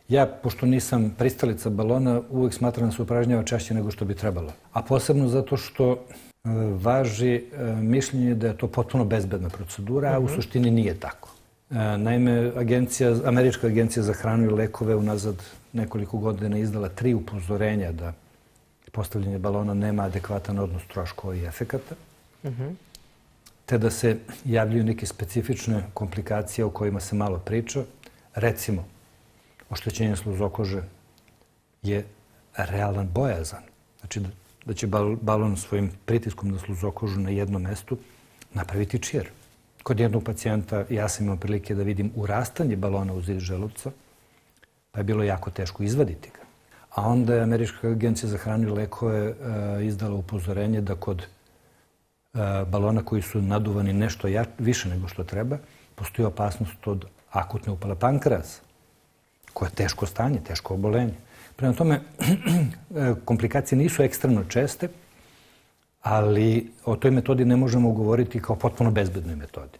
Ja, pošto nisam pristalica balona, uvek smatram da se upražnjava češće nego što bi trebalo. A posebno zato što važi mišljenje da je to potpuno bezbedna procedura, a u suštini nije tako. Naime, Američka agencija za hranu i lekove unazad nekoliko godina izdala 3 upozorenja da postavljanje balona nema adekvatan odnos troškova i efekata, te da se javljaju neke specifične komplikacije o kojima se malo priča. Recimo, oštećenje sluzokože je realan bojazan. Znači da će balon svojim pritiskom na sluzokožu na jednom mestu napraviti čir. Kod jednog pacijenta ja sam imao prilike da vidim urastanje balona u zid želuca, pa je bilo jako teško izvaditi ga. A onda je Američka agencija za hranu i lekove izdala upozorenje da kod balona koji su naduvani nešto više nego što treba, postoji opasnost od akutne upale pankreasa, koje je teško stanje, teško obolenje. Prema tome, komplikacije nisu ekstremno česte, ali o toj metodi ne možemo govoriti kao potpuno bezbednoj metodi.